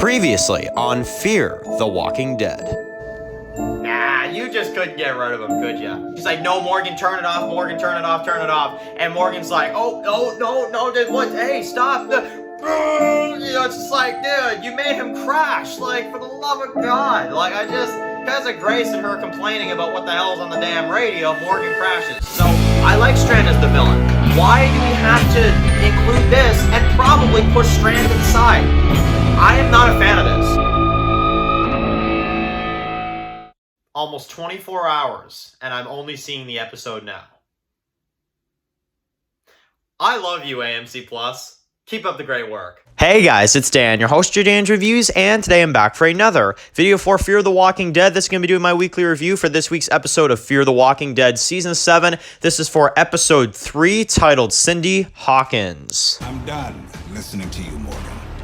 Previously on Fear the Walking Dead. Nah, you just couldn't get rid of him, could you? He's like, no, Morgan, turn it off, Morgan, turn it off, turn it off. And Morgan's like, oh, no, what? Hey, stop. You know, it's just like, dude, you made him crash. Like, for the love of God. Like, because of Grace and her complaining about what the hell's on the damn radio, Morgan crashes. So, I like Strand as the villain. Why do we have to include this and probably push Strand inside? I am not a fan of this. Almost 24 hours, and I'm only seeing the episode now. I love you, AMC Plus. Keep up the great work. Hey guys, it's Dan, your host of Dan's Reviews, and today I'm back for another video for Fear the Walking Dead. This is going to be doing my weekly review for this week's episode of Fear the Walking Dead Season 7. This is for Episode 3, titled Cindy Hawkins. I'm done listening to you, Morgan.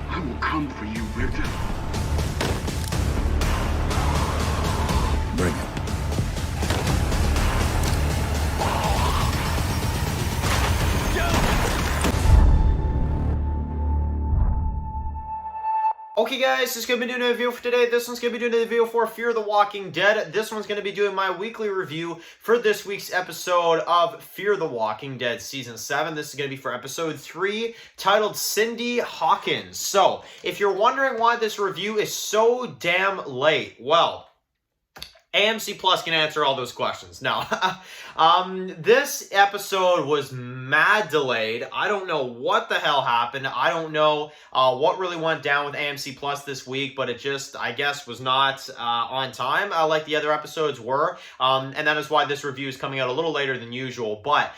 I will come for you, Richter. Bring it. Okay guys, this is going to be doing a review for today. This one's going to be doing a review for Fear the Walking Dead. This one's going to be doing my weekly review for this week's episode of Fear the Walking Dead Season 7. This is going to be for Episode 3, titled Cindy Hawkins. So, if you're wondering why this review is so damn late, well, AMC Plus can answer all those questions. Now, this episode was mad delayed. I don't know what the hell happened. I don't know what really went down with AMC Plus this week, but it just, I guess, was not on time like the other episodes were. And that is why this review is coming out a little later than usual. But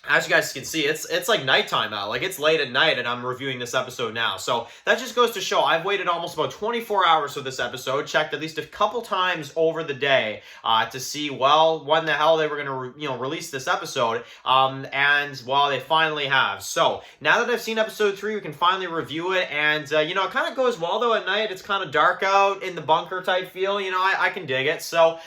as you guys can see, it's like nighttime now. Like, it's late at night, and I'm reviewing this episode now. So that just goes to show I've waited almost about 24 hours for this episode. Checked at least a couple times over the day to see, well, when the hell they were going to release this episode. And, well, they finally have. So now that I've seen Episode 3, we can finally review it. And, it kind of goes well, though, at night. It's kind of dark out in the bunker type feel. I can dig it. So,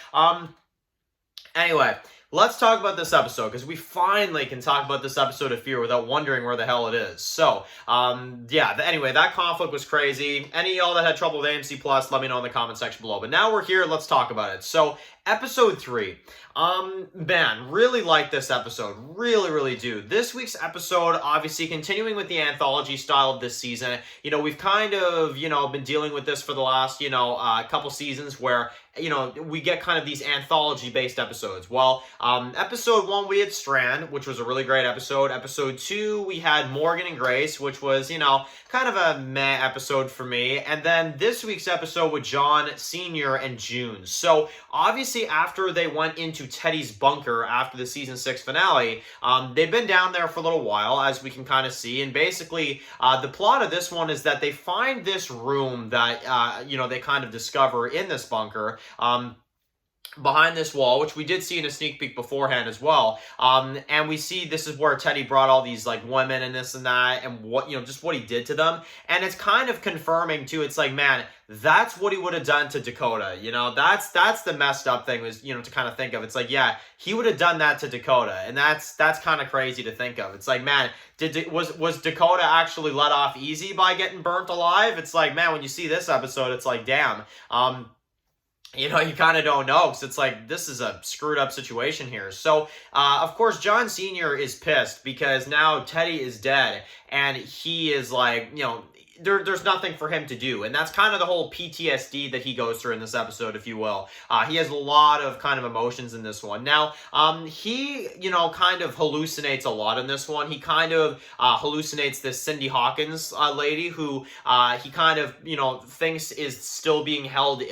anyway, let's talk about this episode, because we finally can talk about this episode of Fear without wondering where the hell it is. So, anyway, that conflict was crazy. Any of y'all that had trouble with AMC Plus, let me know in the comment section below. But now we're here, let's talk about it. So, Episode 3. Man, really like this episode. Really, really do. This week's episode, obviously, continuing with the anthology style of this season. We've kind of, been dealing with this for the last, couple seasons where, we get kind of these anthology-based episodes. Well, Episode 1, we had Strand, which was a really great episode. Episode 2, we had Morgan and Grace, which was, kind of a meh episode for me. And then this week's episode with John Sr. and June. So, obviously, after they went into Teddy's bunker after the Season 6 finale, they've been down there for a little while, as we can kind of see. And basically, the plot of this one is that they find this room that, they kind of discover in this bunker. Behind this wall, which we did see in a sneak peek beforehand as well, and we see this is where Teddy brought all these like women and this and that, and what just what he did to them, and it's kind of confirming too. It's like, man, that's what he would have done to Dakota. That's the messed up thing was to kind of think of. It's like, yeah, he would have done that to Dakota, and that's kind of crazy to think of. It's like, man, was Dakota actually let off easy by getting burnt alive? It's like, man, when you see this episode, it's like, damn. You kind of don't know, because it's like, this is a screwed up situation here. So, of course, John Sr. is pissed because now Teddy is dead, and he is like, there's nothing for him to do. And that's kind of the whole PTSD that he goes through in this episode, if you will. He has a lot of kind of emotions in this one. Now, he, kind of hallucinates a lot in this one. He kind of hallucinates this Cindy Hawkins lady who he kind of, thinks is still being held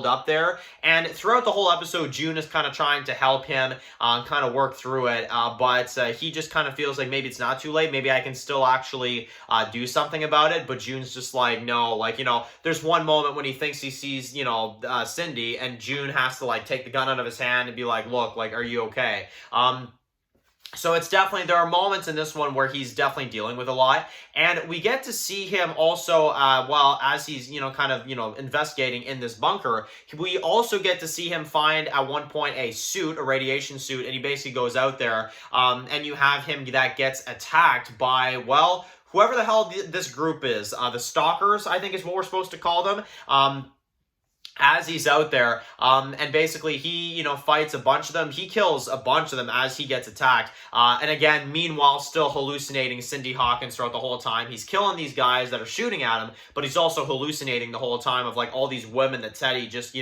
up there. And throughout the whole episode, June is kind of trying to help him kind of work through it. But he just kind of feels like maybe it's not too late. Maybe I can still actually do something about it. But June's just like, no, like, there's one moment when he thinks he sees, Cindy, and June has to, like, take the gun out of his hand and be like, look, like, are you okay? So it's definitely, there are moments in this one where he's definitely dealing with a lot, and we get to see him also, as he's, investigating in this bunker, we also get to see him find, at one point, a suit, a radiation suit, and he basically goes out there, and you have him that gets attacked by, whoever the hell this group is, the Stalkers, I think is what we're supposed to call them, as he's out there, and basically he, fights a bunch of them. He kills a bunch of them as he gets attacked. And again, meanwhile, still hallucinating Cindy Hawkins throughout the whole time. He's killing these guys that are shooting at him, but he's also hallucinating the whole time of like all these women that Teddy just,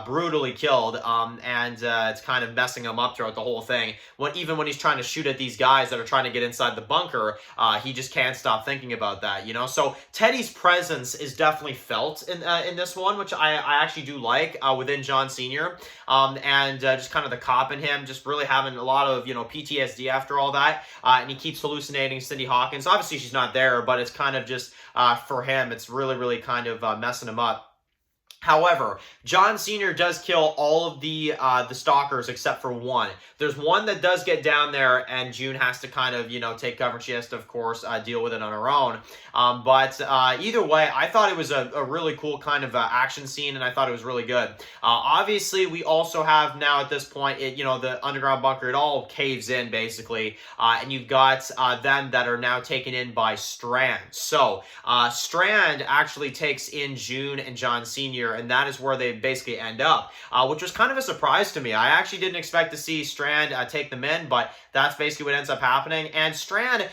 brutally killed. And it's kind of messing him up throughout the whole thing. Even when he's trying to shoot at these guys that are trying to get inside the bunker, he just can't stop thinking about that, So Teddy's presence is definitely felt in this one, which I actually do like within John Sr. And just kind of the cop in him, just really having a lot of, PTSD after all that. And he keeps hallucinating Cindy Hawkins. Obviously, she's not there, but it's kind of just, for him, it's really, really kind of messing him up. However, John Sr. does kill all of the stalkers except for one. There's one that does get down there, and June has to kind of, take cover. She has to, of course, deal with it on her own. But either way, I thought it was a really cool kind of action scene, and I thought it was really good. Obviously, we also have now at this point, the underground bunker, it all caves in, basically. And you've got them that are now taken in by Strand. So, Strand actually takes in June and John Sr., and that is where they basically end up, which was kind of a surprise to me. I actually didn't expect to see Strand take them in, but that's basically what ends up happening. And Strand,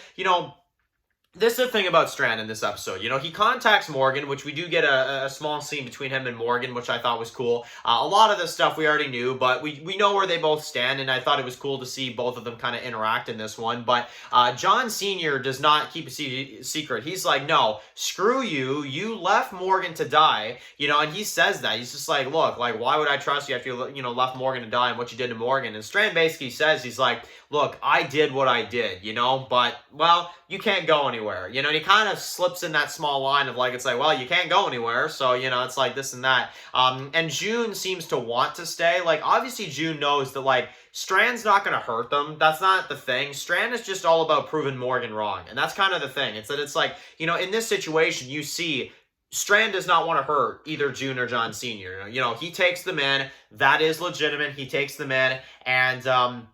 this is the thing about Strand in this episode. He contacts Morgan, which we do get a small scene between him and Morgan, which I thought was cool. A lot of this stuff we already knew, but we know where they both stand, and I thought it was cool to see both of them kind of interact in this one. But John Sr. does not keep a secret. He's like, no, screw you. You left Morgan to die, and he says that. He's just like, look, like, why would I trust you after you, left Morgan to die and what you did to Morgan? And Strand basically says, he's like, look, I did what I did, but, well, you can't go anywhere, and he kind of slips in that small line of like, it's like, well, you can't go anywhere, so, it's like this and that, and June seems to want to stay. Like, obviously June knows that, like, Strand's not going to hurt them. That's not the thing. Strand is just all about proving Morgan wrong, and that's kind of the thing. It's that it's like, in this situation, you see Strand does not want to hurt either June or John Sr. He takes them in. That is legitimate. He takes them in, and,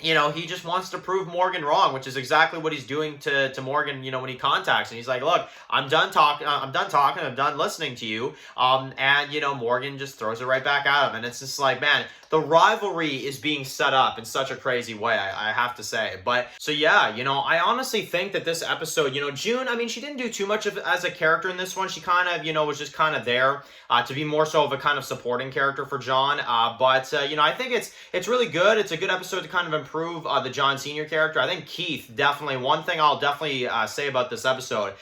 he just wants to prove Morgan wrong, which is exactly what he's doing to Morgan, when he contacts him. He's like, look, I'm done talking, I'm done listening to you. And, Morgan just throws it right back at him. And it's just like, man, the rivalry is being set up in such a crazy way, I have to say. But, so yeah, I honestly think that this episode, June, I mean, she didn't do too much as a character in this one. She kind of, was just kind of there to be more so of a kind of supporting character for John. But I think it's really good. It's a good episode to kind of improve the John Sr. character. I think Keith, definitely, one thing I'll definitely say about this episode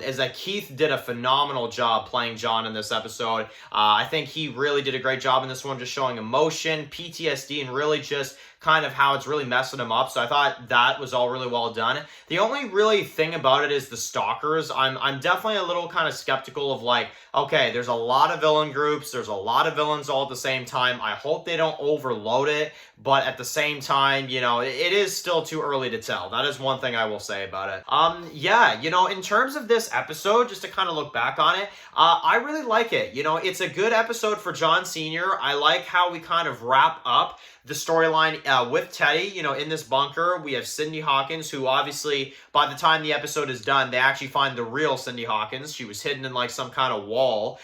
is that Keith did a phenomenal job playing John in this episode. I think he really did a great job in this one, just showing emotion, PTSD, and really just kind of how it's really messing him up. So I thought that was all really well done. The only really thing about it is the stalkers. I'm definitely a little kind of skeptical of like, okay, there's a lot of villain groups. There's a lot of villains all at the same time. I hope they don't overload it, but at the same time, it is still too early to tell. That is one thing I will say about it. Yeah, in terms of this episode, just to kind of look back on it, I really like it. It's a good episode for John Sr. I like how we kind of wrap up the storyline with Teddy, in this bunker. We have Cindy Hawkins, who obviously, by the time the episode is done, they actually find the real Cindy Hawkins. She was hidden in like some kind of wall.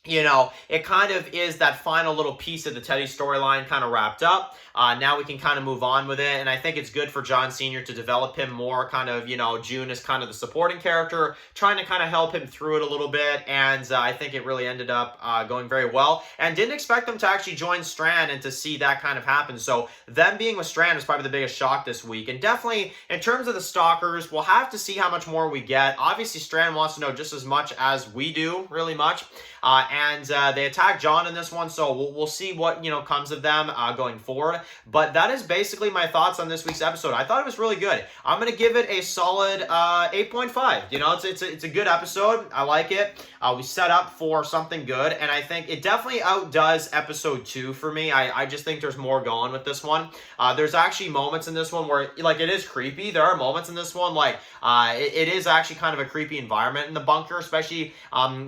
It kind of is that final little piece of the Teddy storyline kind of wrapped up. Now we can kind of move on with it, and I think it's good for John Sr. to develop him more, kind of, June is kind of the supporting character, trying to kind of help him through it a little bit, and I think it really ended up going very well, and didn't expect them to actually join Strand and to see that kind of happen. So them being with Strand is probably the biggest shock this week, and definitely, in terms of the stalkers, we'll have to see how much more we get. Obviously, Strand wants to know just as much as we do, really much, and they attack John in this one, so we'll see what, comes of them going forward. But that is basically my thoughts on this week's episode. I thought it was really good. I'm going to give it a solid 8.5. It's a good episode. I like it. We set up for something good, and I think it definitely outdoes episode 2 for me. I just think there's more going with this one. There's actually moments in this one where, like, it is creepy. There are moments in this one, like, it is actually kind of a creepy environment in the bunker, especially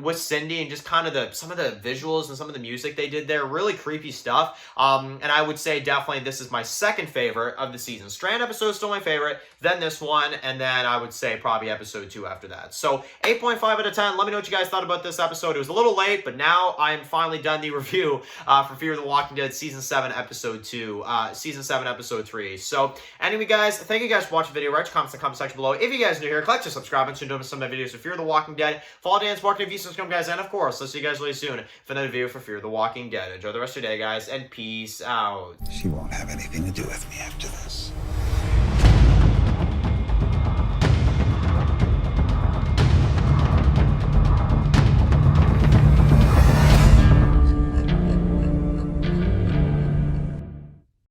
with Cindy and just kind of the some of the visuals and some of the music they did there, really creepy stuff. And I would say definitely this is my second favorite of the season. Strand episode is still my favorite, then this one, and then I would say probably episode 2 after that. So 8.5 out of 10. Let me know what you guys thought about this episode. It was a little late, but now I am finally done the review for Fear the Walking Dead season 7 episode 2, season 7 episode 3. So anyway, guys, thank you guys for watching the video. Write your comments in the comment section below. If you guys are new here, click to subscribe and tune in to some of my videos for Fear the Walking Dead. Follow Dan's marketing views, subscribe, guys, and of course, let's see you guys really soon for another video for Fear the Walking Dead. Enjoy the rest of your day, guys, and peace out. She won't have anything to do with me after this.